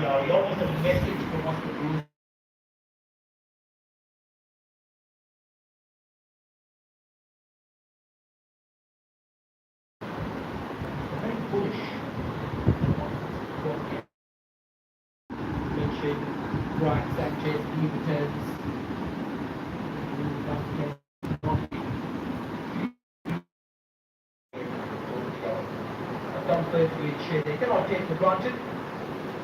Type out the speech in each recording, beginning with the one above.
Yeah, almost a message from us to do. Very bullish. Mention Brian Sanchez, he returns. A comfort which they cannot take for granted.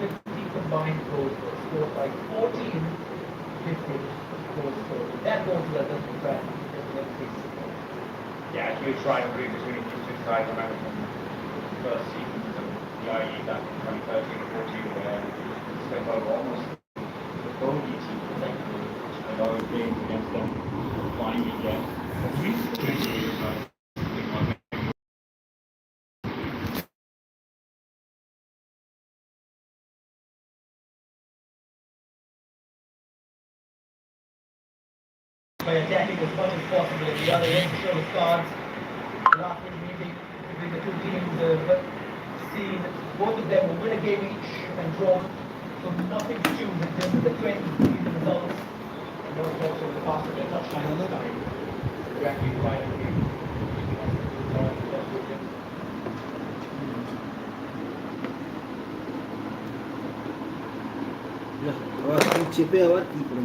50 combined goals were scored by 14 different goals scored. That goal to the different track. Yeah, huge rivalry between these two sides. I remember from the first seasons of the IE back in 2013-14 where Step over almost the bogey team collectively, a lot of games against them finally get a recent by attacking as much as possible at the other end to show the cards. Last meeting between the two teams, but seen both of them will win a game each and draw. So nothing to choose in terms of the trend, the results. And no talks over the past of their touchline this time. Directly right of game. চেপে আবার কি করে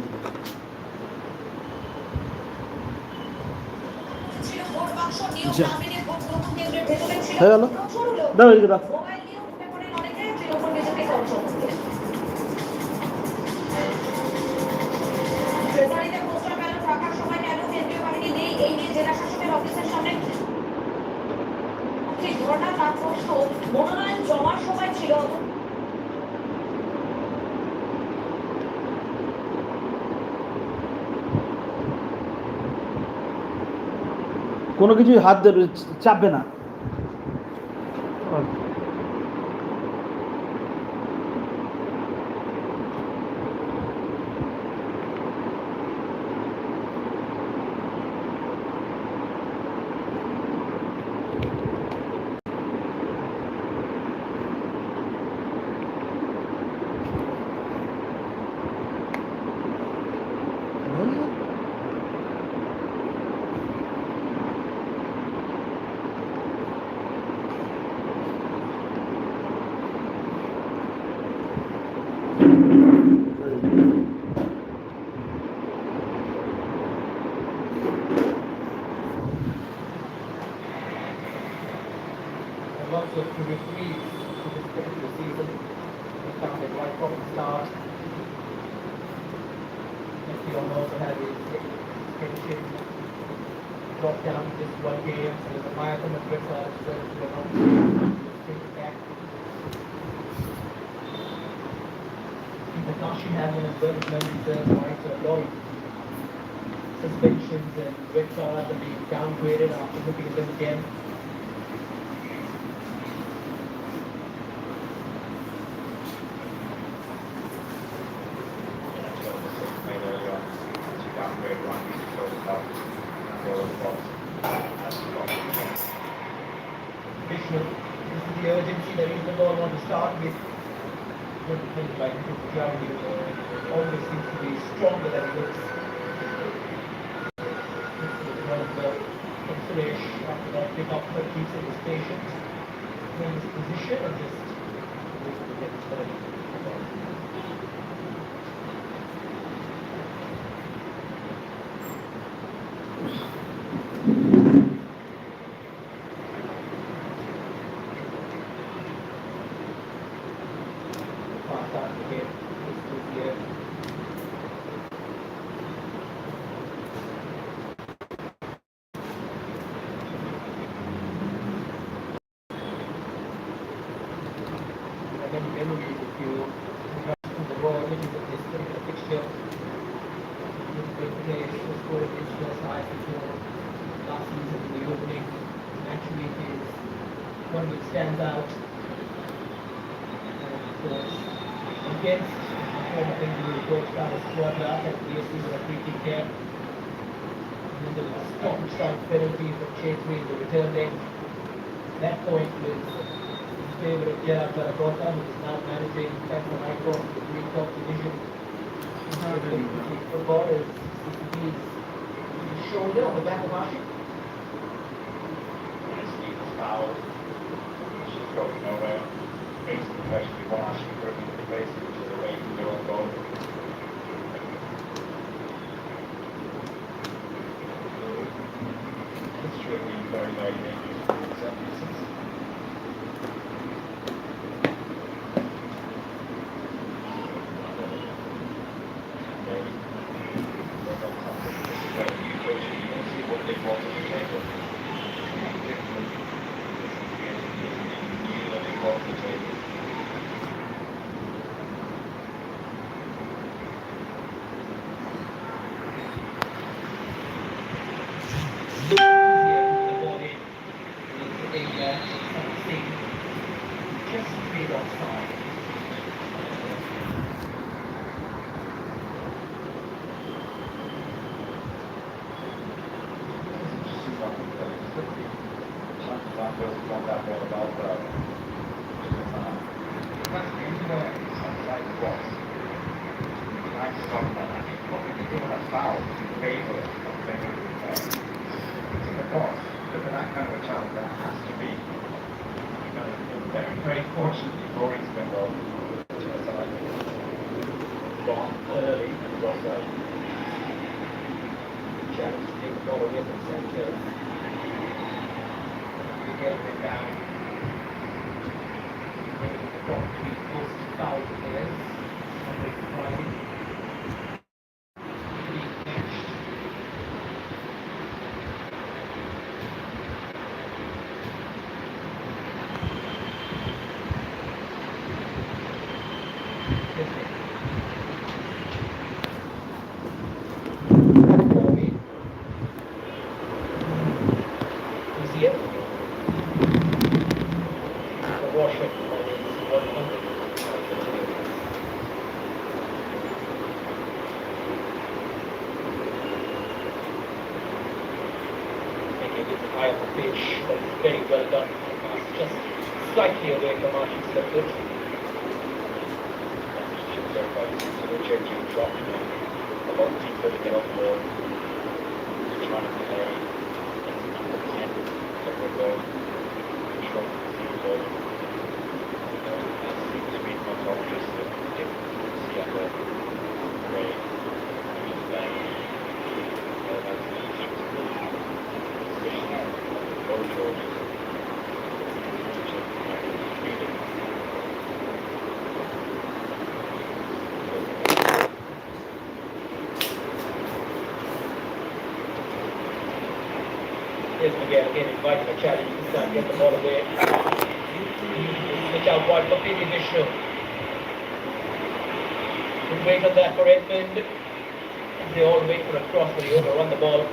হয়ে গেল দাও এদিকে দাও মনোনয়ন জমার সময় ছিল কোনো কিছুই হাত দেবে চাপবে না Lots of referees to this particular season. We found it right from the start. Leon also had his pension drop down to just one game, so there's a marathon of red cards as well as we're not bring it back. Takashi Hamlin as well as many reserves, right? So a lot of suspensions and red cards are being downgraded after looking at them again. This is the urgency that Bengal want to start with. Like Clarity always seems to be stronger than it looks. This is one of the Suresh after that pick up but keeps it his patience in his position and just wait to get started. Memories if you from the world, which is this particular fixture. This place was scored his first high before last season in the opening. Actually, it is one which stands out. And of course, against the former Bengaluru coach Carlos Quadra at the BSC with a free kick there. And then there was a stop penalty from Chetri in the return leg. That point was favour of Gerard Zaragoza, who is now managing Central Micro, the Green Cup division. Football is CCB's shoulder on the back of Ashik. Stephen's foul. She's going nowhere. Basically, actually, one Ashton Griffin to the place, which is away from their own goal. It's should be very, very dangerous for the 76. Very fortunately, Rory's Bengal gone early and was challenged to take the ball away from centre. Again, went down. The ball between post foul players. Somebody Friday. High up the pitch, but it's very well done. Just slightly away from Archie's left foot. So the change in drop about 3 foot to get off the ball. Trying to play number 10, separate ball, short to the ball. That's the between my top, just the difference to see at the way. Here's Miguel again inviting a challenge. This time get the ball away. Switch out wide for Pity Vishnu. Good wait on that for Edmund. They all wait for a cross, but he overrun the ball.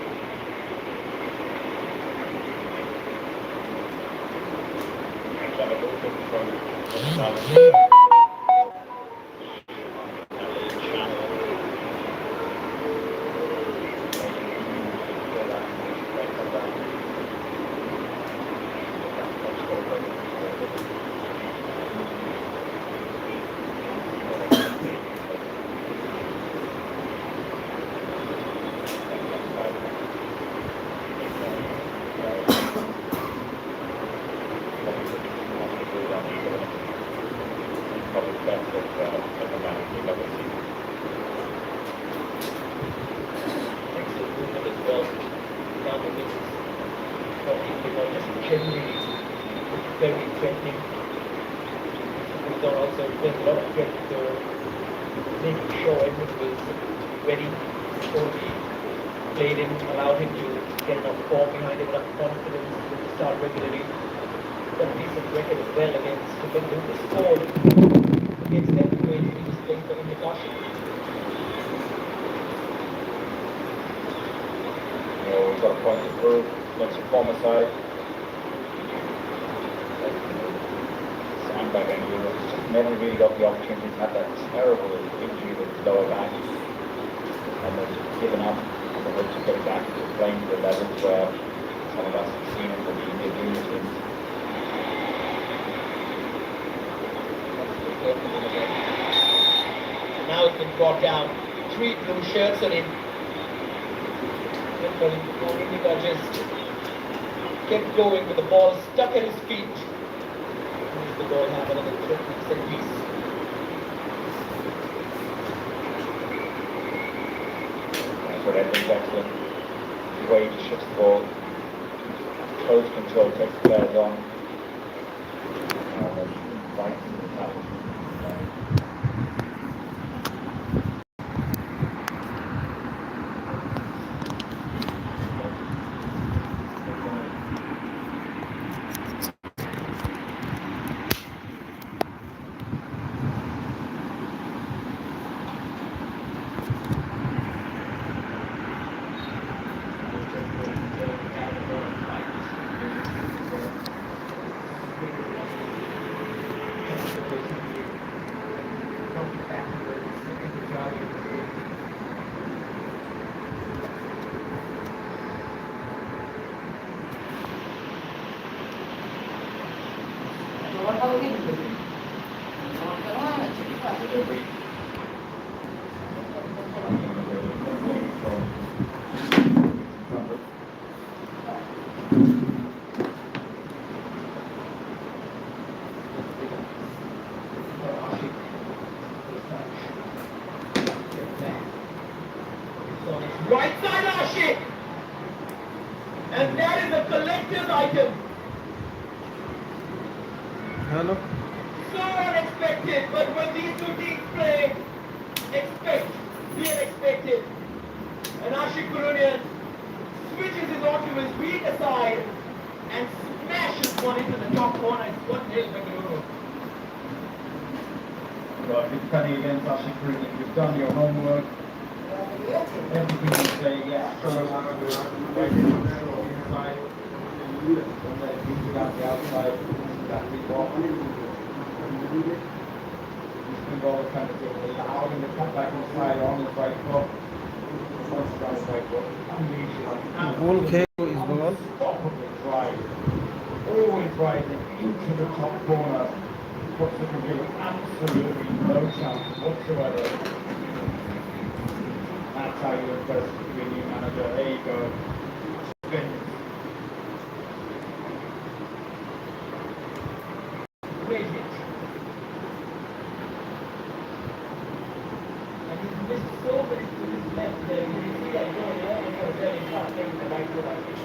Very threatening. We've done also there's a lot of credit to making sure Edmund was ready before we played him, allowed him to get enough form behind him, enough confidence to start regularly. Got a decent record as well against Bengal. He scored against them when he was playing for India Caution. We've got a point to prove against the former side. By Bangalore, never really got the opportunity to have that terrible injury with his lower back, and was given up on the hope to get back to playing to the levels where some of us have seen him for the India junior teams. And now it's been brought down. 3 blue shirts on him. Indica just kept going with the ball stuck at his feet. Who's the ball have another set piece? That's what Edmund's excellent. The way he shifts the ball. Close control, takes the players on. Right in the challenge. Right side Ashik! And that is a collective item. Hello. So unexpected, but when these two teams play, expect the unexpected. And Ashik Kurunian switches it onto his weaker side and smashes one into the top corner. It's 1-0 Bengaluru. Well, good penny against Ashik Kurunian. You've done your homework. Everything you say, yes, throw it out of the inside. Don't let it beat you out the outside. Exactly what. He's been all kind of allowing the cut back inside on his right foot. Once down his right foot. Goal kick is Bengal. Unstoppably drive. Always driving into the top corner. Puts the computer absolutely no chance whatsoever. That's how you impress your new manager. There you go. Spins. Brilliant. And he's missed so many to his left there. You can see that going there and he was very sharp taking the right foot, I think.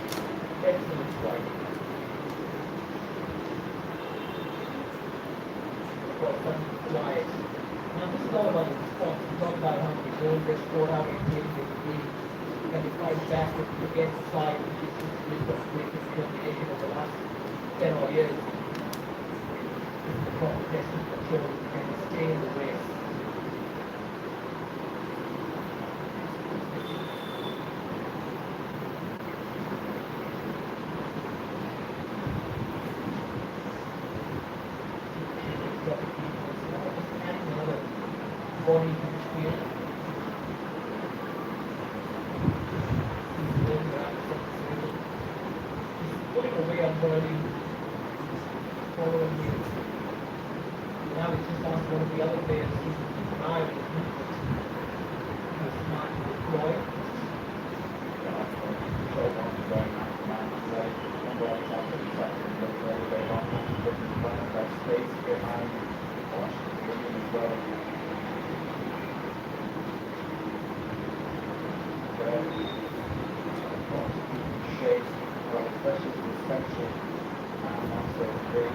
Excellent strike. For some quiet. Now this is all about the response. We talk about how many goals they scored, how many games they win. Can they fight back against the side, which is the greatest determination of the last 10 odd years. The competition control and stay in the race. Adding another body to the field. He's going around the circle. He's pulling away on Burley. Following him. Now it's just asked one of the other players to keep an eye on his movement. He's smart to deploy. Space behind Washington as well. Shape, well, especially the essential and also big.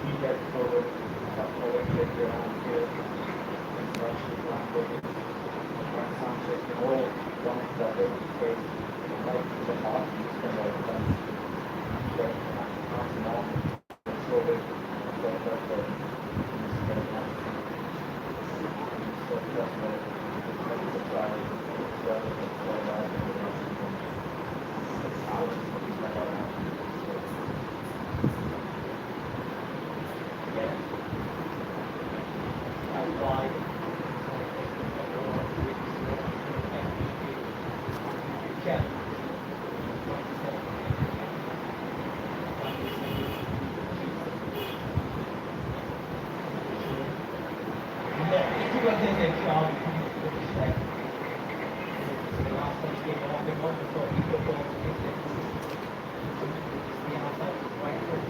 He gets forward, that forward kick around here. It's actually landed. When Sanchez can all run into that little space, right to the heart, he's going to go down. So, pass him on, control it, so that's it. He's going to pass it. So that's what it's a try. It's relevant for that. well did their job. Like, the last time he came off the ball before he took off the outside, right foot.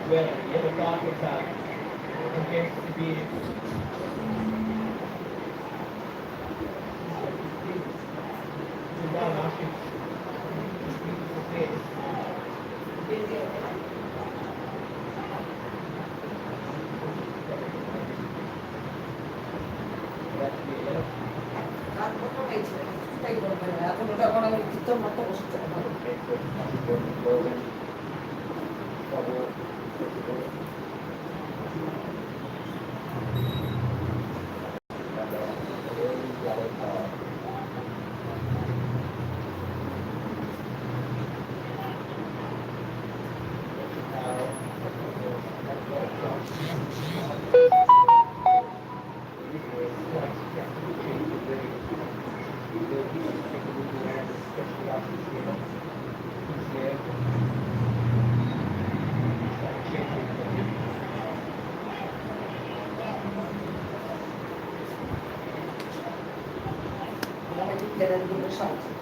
Well, the other targets are against the beat. এখন ওটা এখন আমি ভিতর মাত্র বসতে পারবো গ্যালারিগুলোর সাহায্যে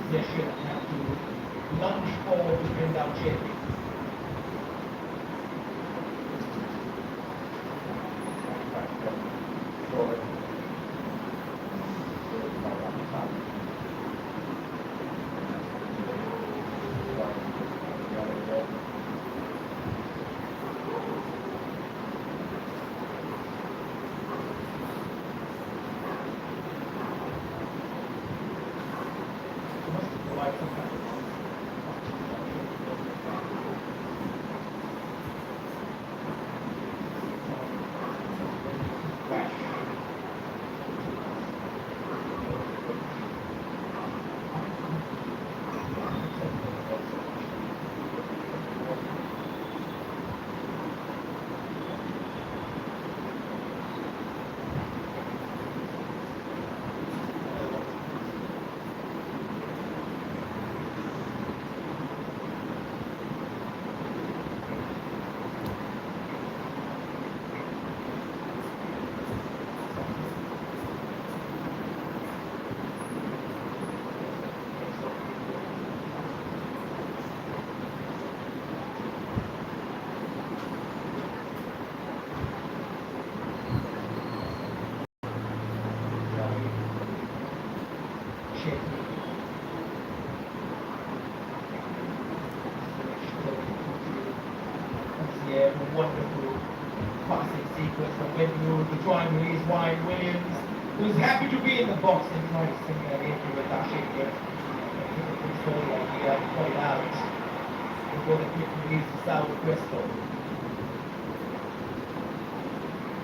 Possession have to lunge forward to bring down Chelsea. Wonderful passing sequence from Bengal to try and release wide. Williams was happy to be in the box and tried to simulate into a dashing, but it's sort of like he got it out before the quick release to South Bristol.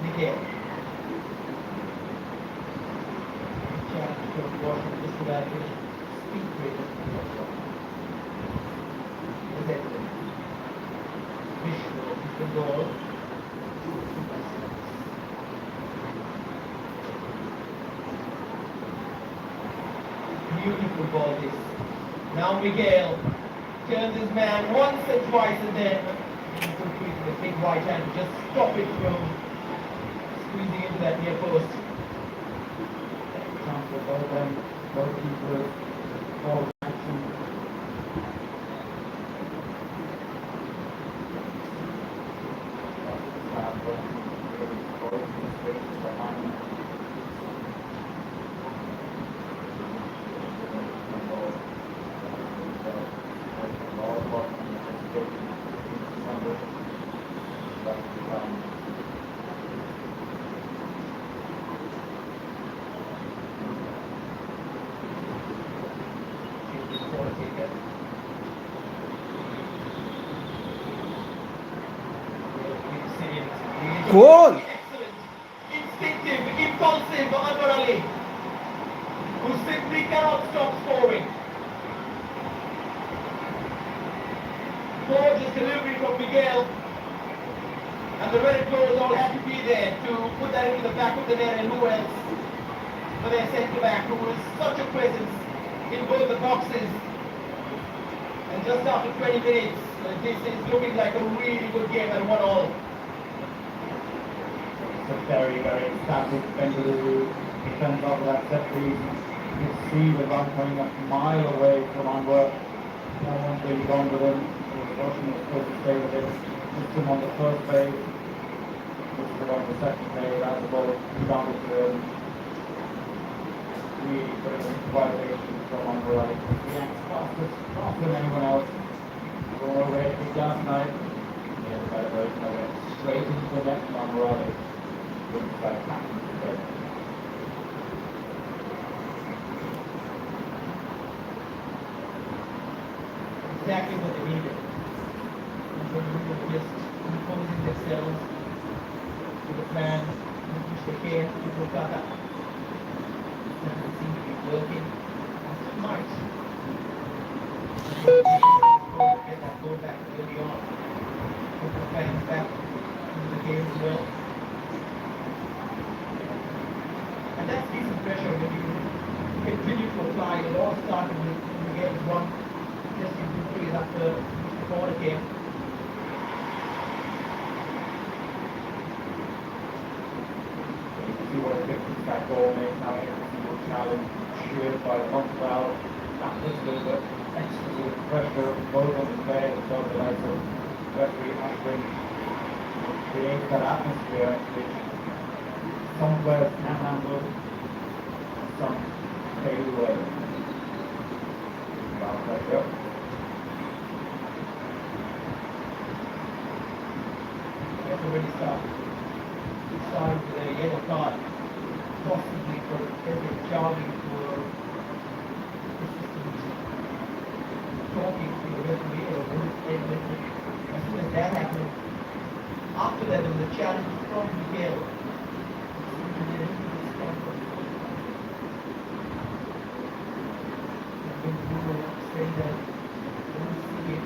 Miguel. Chance to Washington just about to speak with him. The goal. Beautiful ball this. Now Miguel turns his man once and twice and then he completes with a big right hand to just stop it from squeezing into that near post. Chance for both them, both keepers, ball action. Goal! Excellent, instinctive, impulsive Anwar Ali, who simply cannot stop scoring. Gorgeous delivery from Miguel, and the red players all had to be there to put that into the back of the net, and who else for their centre back, who was such a presence in both the boxes. And just after 20 minutes, this is looking like a really good game at 1-1. It's a very, very static Bengaluru defense of that set piece. You can see the run coming a mile away from Anwar. No one's really gone with him. Russian was supposed to stay with him. Just him on the first phase. This is on the second phase as the ball rebounded to him. Really putting in violation from Anwar. He acts faster than anyone else. Going away to last night. He has a better version of it. Straight into the net from Anwar. Looks like happened today. Exactly what they needed. And so we were just imposing themselves to the plan, which they came to Kolkata. And it seemed to be working as it might. Get that goal back early on. Put the fans back into the game as well. And that's decent pressure when you continue to apply. It all started with the game one. Just in 2 3 after the corner came. You can see what a difference that goal makes now. Every single challenge cheered by the home crowd. That was a little bit extra sort of pressure both on the play and also the likes of referee Ashwin creates that atmosphere which some players can handle, some fade away. About pressure. That's already started. It started with a yellow card, possibly for every jogging for assistant talking to the referee or as soon as that happened, after that there was a challenge from Miguel. Say that don't see it.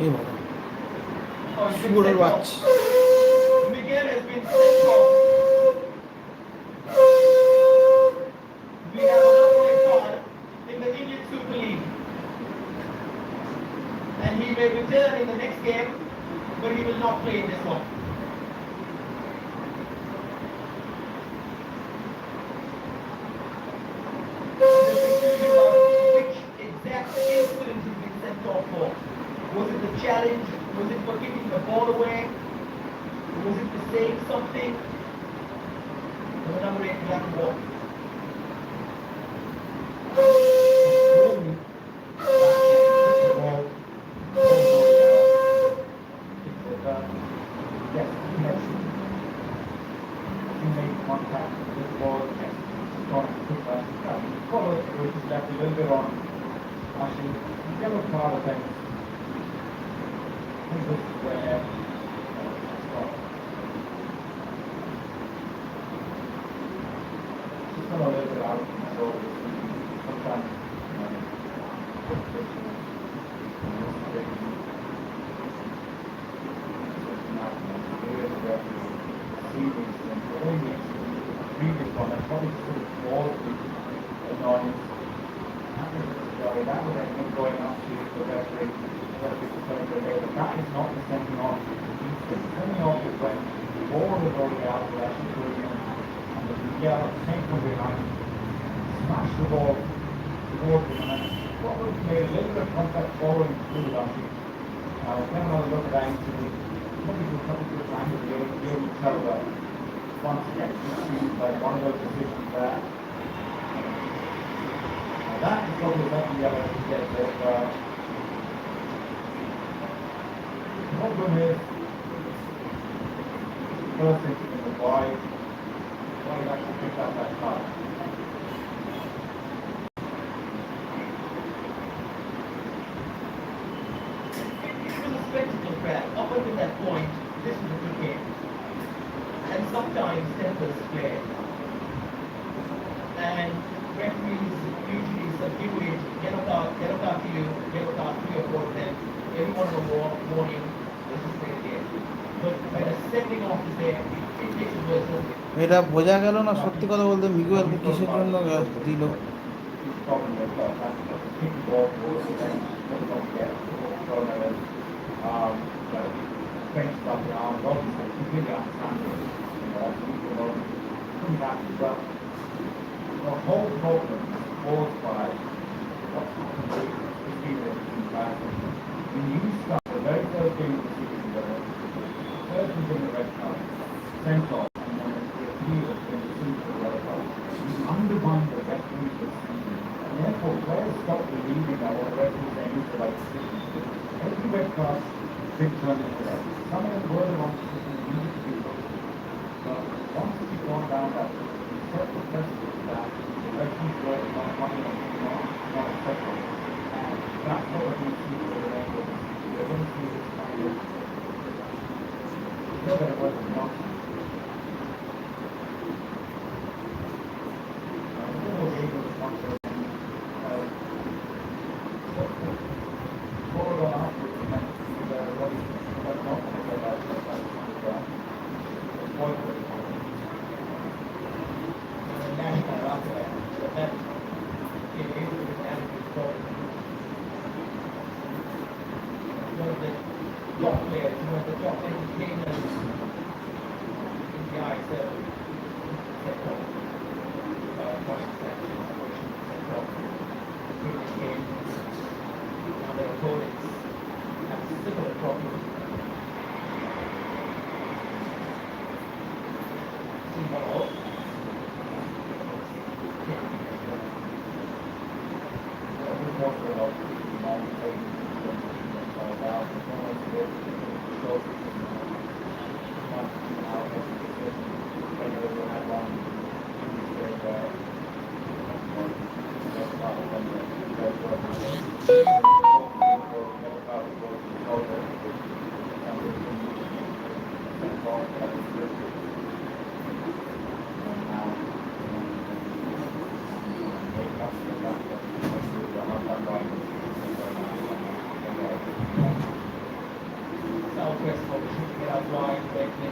এই বাবা শুয়োরের বাচ্চা Miguel has been sent off. We have another red card in the Indian Super League. And he may return in the next game, but he will not play in this one. Which exact incident he's been sent off for? Was it the challenge? Was it for kicking the ball away? Was it for saying something? The number 8 black ball. Yes, he made contact with the ball. Yes, Color, which is left a little bit on, actually, yellow card, I think. I think this is where, just got a little bit out of control. Sometimes, previous one, I probably sort of was the annoyance. That was anything going up to the referee, but that is not the sending off instant. Sending off is when the ball is already out, the actually put in, and the yell came from behind, smash the ball towards him, and probably made a little bit of contact following through the actually. When I look at that instantly, probably do a couple of times, you'll be able to tell that once again, this seems like one of those decisions there. That is probably not the other to get the problem is first thing in the why you actually pick up that card. It was a spectacle crowd. Up until that point, this was a good game. And sometimes tempers flare. And referees usually subdue it, yellow card to you, yellow card 3 or 4 of them, everyone on a warning, let's just play the game. But when a sending off is there, it takes it worse, doesn't it? এটা বোঝা গেল না সত্যি কথা বলতে মিগুয়েলকে কিসের জন্য দিল The whole problem is caused by what's happened to people in practice. When you start the very first game of the season, the first is in the red card, sent off, and then the appeal in the super red card. You undermine the referee's decision, and therefore players stop believing that what the referee saying is the right decision. Every red card, big turn into that. Some of them were the wrong decision, needed to be looked at. But once you've gone down that certain precedent that the referee's word is not not acceptable. And that's what we're going to see for the next one. We're going to see this kind of no better word than nonsense. Followed on afterwards, and then everybody was not going to get that point of it. National after that. That it is an attitude problem. One of the top players, one of the top entertainers in the ISL, sector, in this game, now their opponents have similar problems. See what all. Southwest for shooting it out wide, Beckley.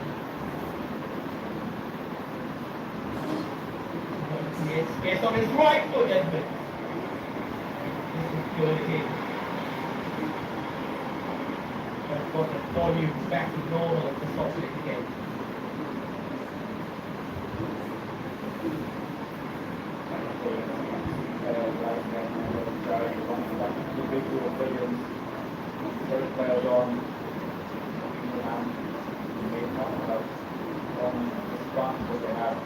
Creates space on his right foot, Edmund. This is purely him. But got the volume back to normal at the soft leg again. First players on the spot that they have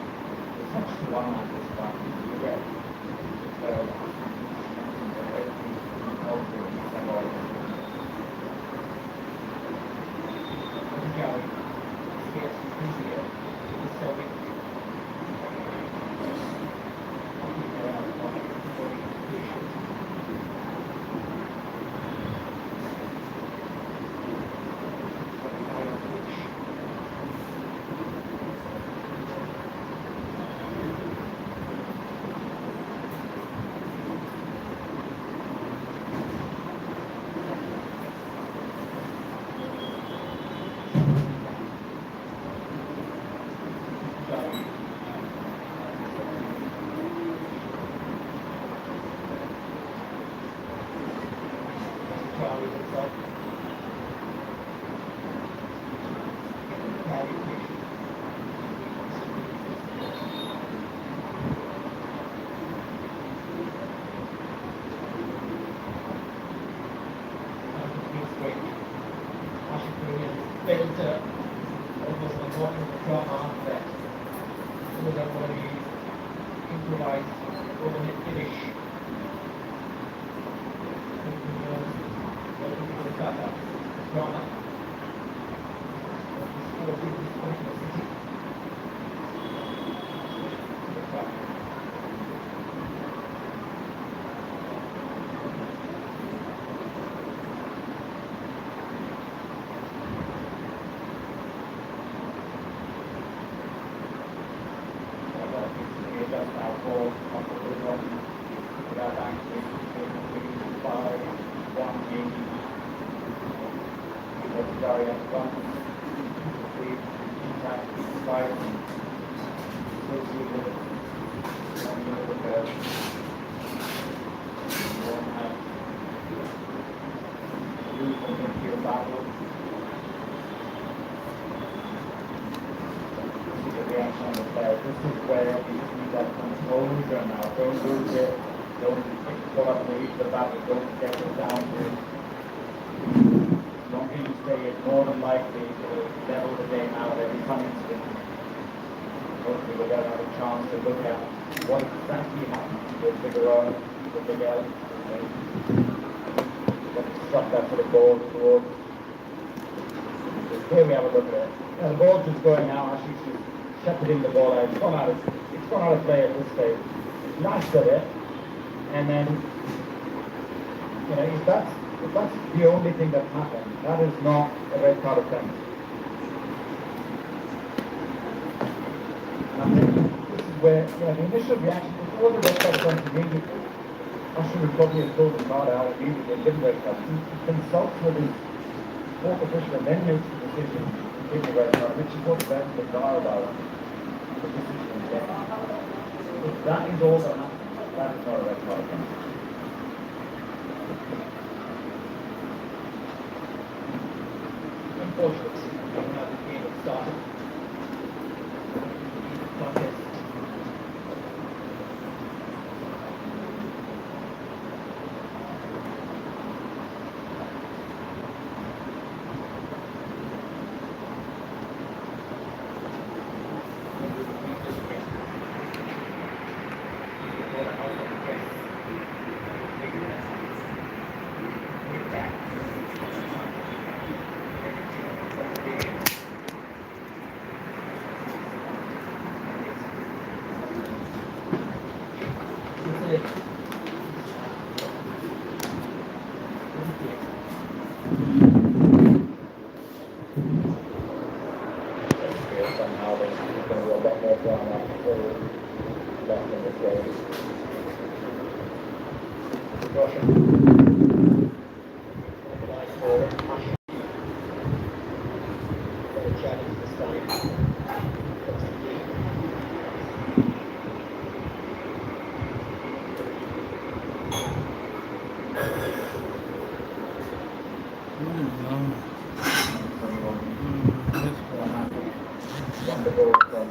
essentially one on the spot. You get What is the drama that some of them already improvised over the finish. What is the drama? Drama. What is this point in the city? Just alcohol, alcoholism, without actually taking by 180. Let's carry up one, complete, intact, inspired, associated, one minute of bed, one night, beautiful nuclear battle. This is the reaction on the player. This is where you just need that composure now. Don't lose it. Don't pull up the reach of the battle. Don't get it down to as long as you stay, it's more than likely to level the game out every some instant. Hopefully we'll get another chance to look at what exactly happened with Figueroa, with Miguel. Struck that sort of ball towards. Here we have a look at it. Now the ball's just going out, actually she's shepherding the ball out. It's gone out of play at this stage. Lashed at it, and then, you know, if that's the only thing that happened, that is not a red card offence. And I think this is where, you know, the initial reaction, if it was a red card offence immediately, Usher would probably have pulled the card out immediately and given red card. He consults with his fourth official and then makes the decision to give the red card, which is what led to the VAR about the decision in the end. If that is all that happened, that is not a red card offence. Unfortunate. Now the game has started. Contest. Somehow there's going to be a lot more drama left in this game. Russia. Nice ball. Usher. Got a challenge this time. Wonderful from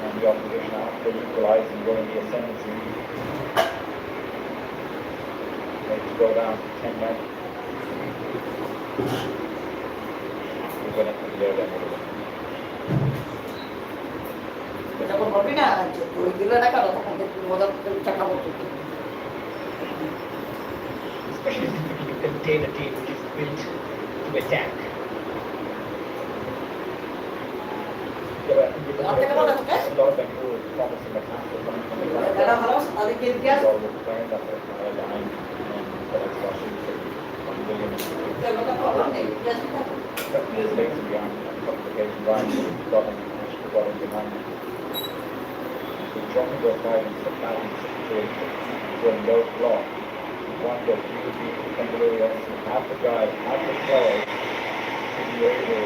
and the opposition after equalising going the ascendancy. They to go down to 10 men. We're going to put there then. যখন বলবি না যে ওই দিলে না কেন তখন দেখবি মজা টাকা বলতে Especially if you contain a team which is built to attack. A lot of them who are promising attacks are coming from the যারা ground. ভালো তাদেরকে ইতিহাস All the players that are line and that's Russian from Williams. Problem নেই ইতিহাস But there's legs behind a couple of games behind got him behind. He's dropping those guys into the balance to a low block. One that you would be Bengalore to have the guys, have the players to be able to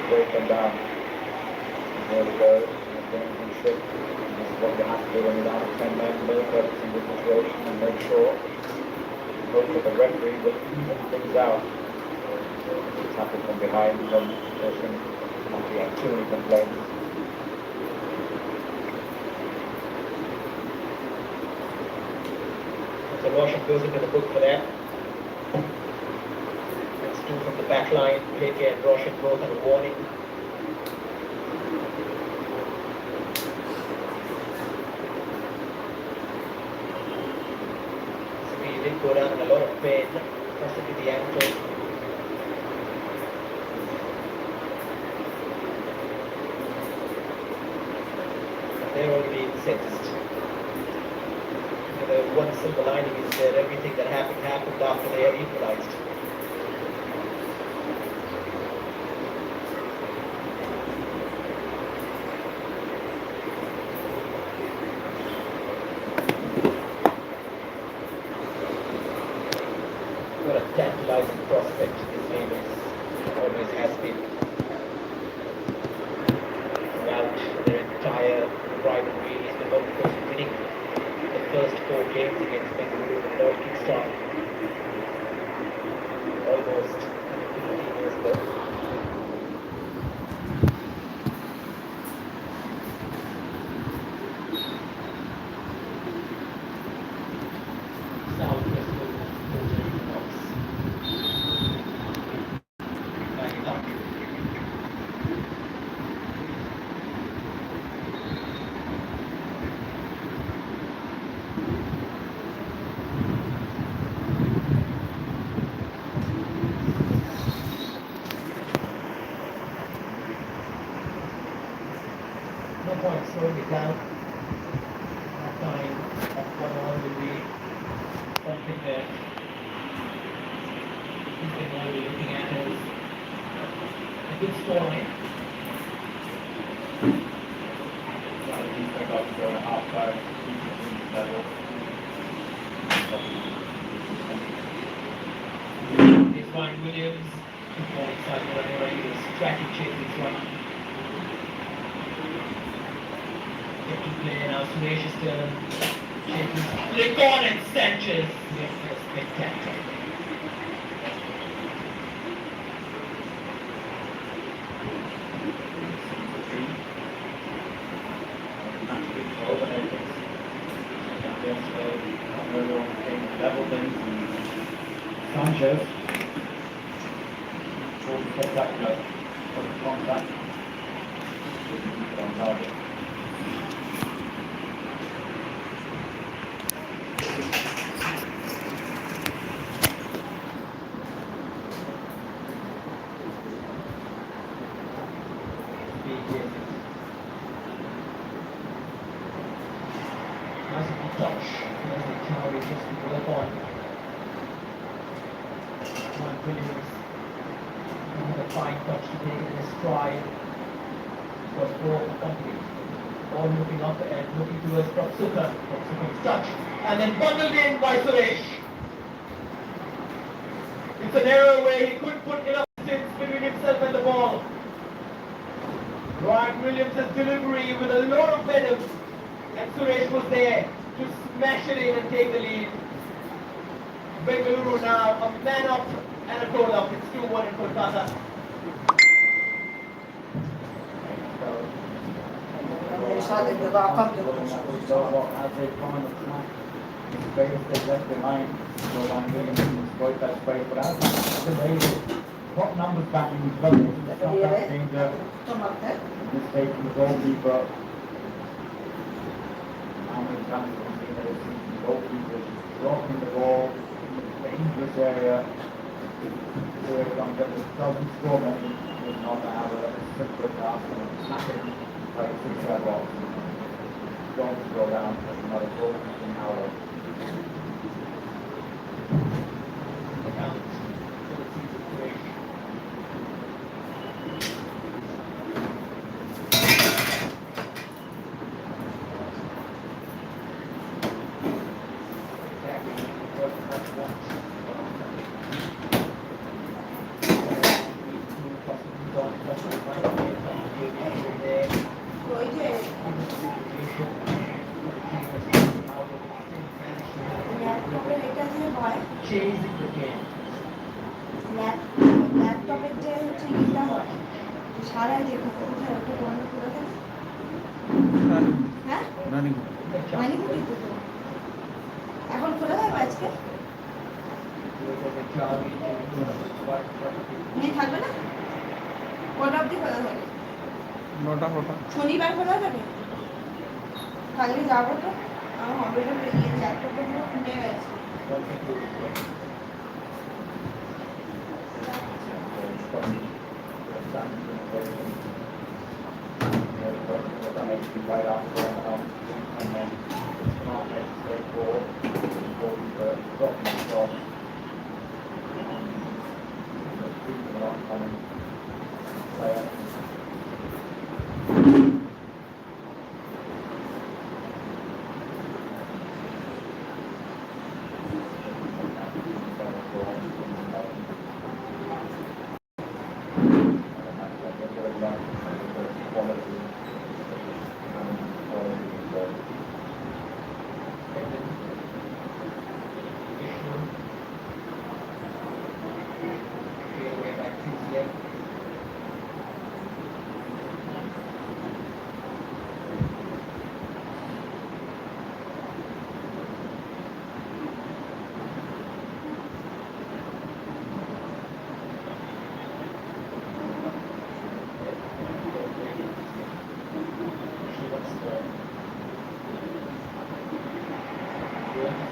break them down. And there we go, gamesmanship. This is what you have to do when you're down to 10 men, look at every single situation and make sure, hope that the referee will even things out. Tackle from behind, from pushing, after you have too many complaints. So Russia goes into the book for that. back line, Blake and Roshan both have a warning. So he did go down in a lot of pain, possibly the ankle. They're already incensed. The one silver lining is that everything that happened after they had equalized. What a tantalizing prospect this game is. Always has been. Throughout their entire rivalry, he's been one close to winning the first 4 games against Bengaluru with no kickstart. Almost 15 years ago. Southwest Box. Backing up. No point slowing it down. That time of 1-1 will be something that he's been already looking at as a good scoreline. He's got to go at half time level. Here's Ryan Williams, ball inside the running right, he was tracking Chethan's run. Get to play now, Suresh's turn. Chethan's flick on and Sanchez. Yes, that's spectacular. Sanchez. Spectacular. Contact. On target. Nice good touch. There's the Chowdhury just to pull up on. Ryan Williams. Another fine touch to take it in his stride. Was ball complete. Ball moving up and looking towards Prabhusuka. Prabhusuka's touch. And then bundled in by Suresh. It's an error where he couldn't put enough distance between himself and the ball. Ryan Williams' delivery with a lot of venom. And Suresh was there to smash it in and take the lead. Bengaluru now a man up and a goal up. It's 2-1 in Kolkata. সাথে দাদা আকাম As they kind of smack the space they left behind, so Van Williams can exploit that space. But as they put numbers back in his level, it's not that danger. তোমাদের Mistake from the goalkeeper. How many times have we seen that it's the goalkeeper dropping the ball in the dangerous area? So it comes up, it doesn't score many, it's not to have a simpler task and smack it like a 6-yard box. Don't go down, that's not a goalkeeping hour. Accounts for the season Suresh. Exactly what that wants. ওই যে ল্যাপটপের এটা যে হয় Chasing the game. ল্যাপটপের যে হচ্ছে ইটা হয় সারাই দেখো কোথায় ওটা বন্ধ করে দেবে হ্যাঁ মানে কি তো এখন খোলা যাবে আজকে উনি থাকবে না? কটা অবধি খোলা থাকে? 9টা ফটা। শনিবার খোলা থাকে? কালকে যাবো তো, আমার হবে তো ইয়ে ল্যাপটপটা পুরো ফুটে গেছে। Right after and then it's not necessary for dropping across. People are not coming.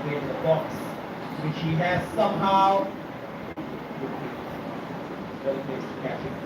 In the box, which he has somehow very close to catching.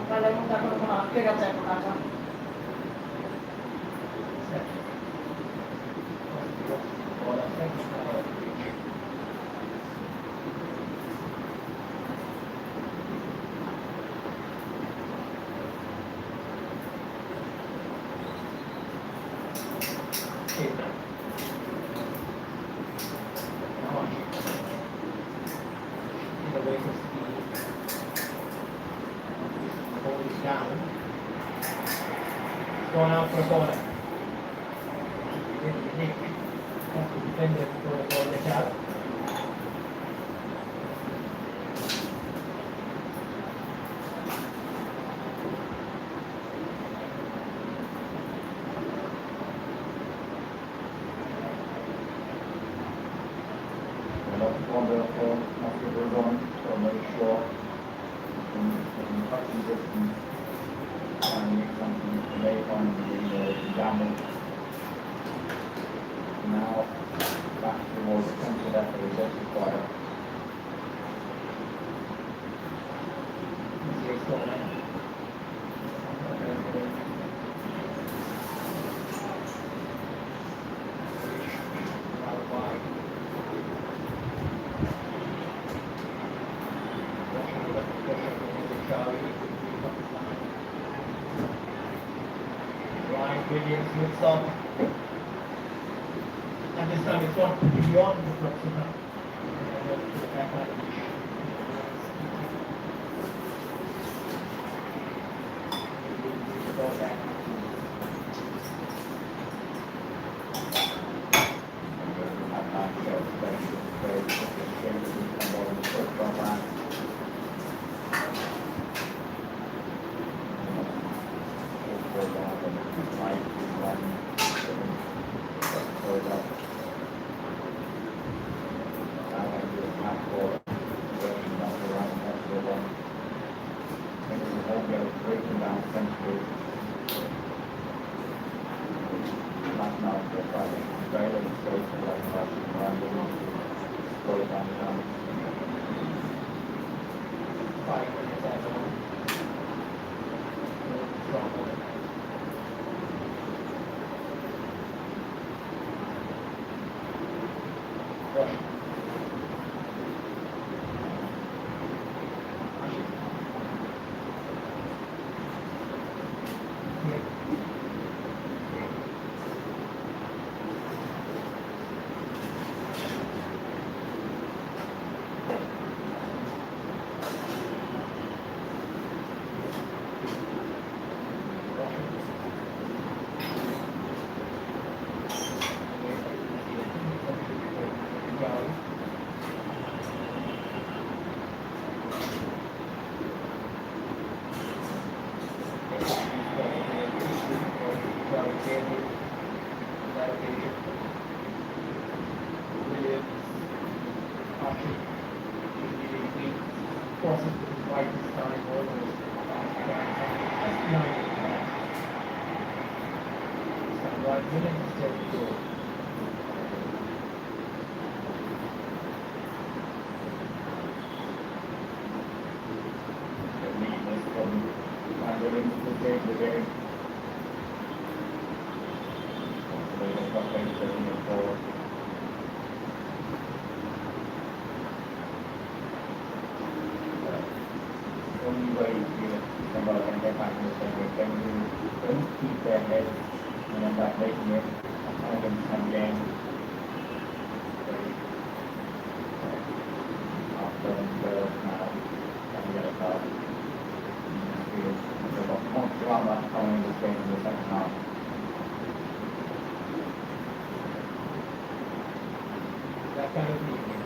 কালের মধ্যে এখন কোনো আটকে গেছে এখন টাকা। Going out for a corner. Nick, defender for the ball to out. Now back towards the centre left of the Celtic fire. Williams looks up. And this time it's gone beyond the proxima. And then to the back line. Ball back. actually immediately crosses to the right this time, almost just behind the car. This time right, willing to stay the goal. The lead is from Bangalore to take the game. Hopefully the top eight doesn't move forward. Only way somebody can get back in the same way, then you don't keep their heads and end up making it a 5-10 game. After now, and get a card. There's a lot more drama coming in this game in the second half. That kind of evening.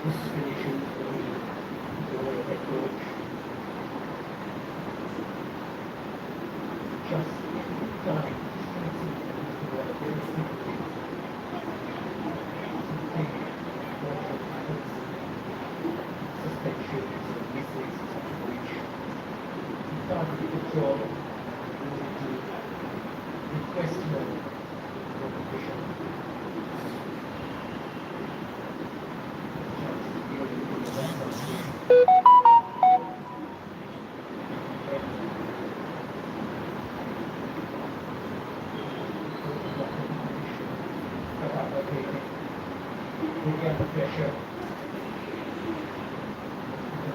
This is an issue for the head coach. Just time. Suspensions, misses, which he can't really control. Questionable competition. Look at the pressure.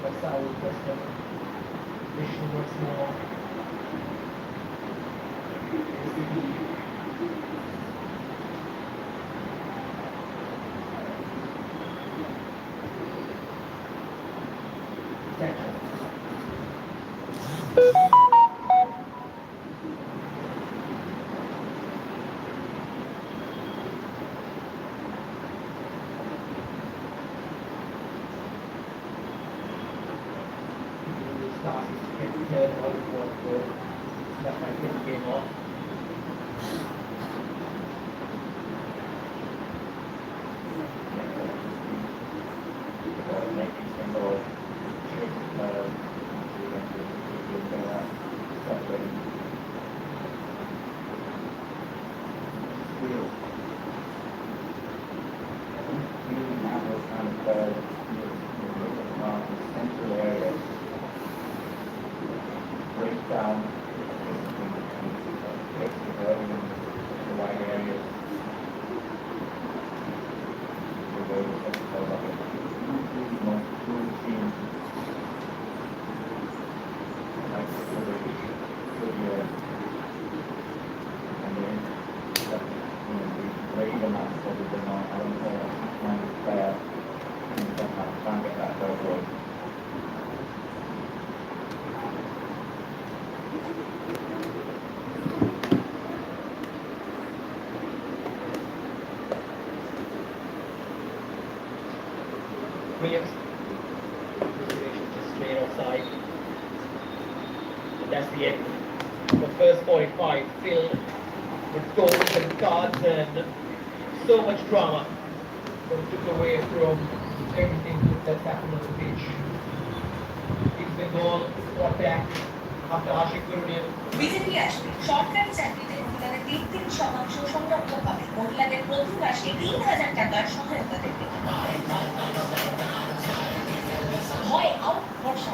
The Saul question. Vision once more. That might get the game off. Making single central area break down the wide areas. Williams. Just straight offside. That's the end. The first 45 filled with goals and cards and so much drama that took away from everything that's happened on the pitch. It's Bengal brought back after Ashik Kurunian. BJP আসবে সরকারি চাকরিতে মহিলাদের 33% সংরক্ষণ পাবে মহিলাদের প্রতি মাসে 3,000 টাকার সহায়তা দেবে হয় আউট ভরসা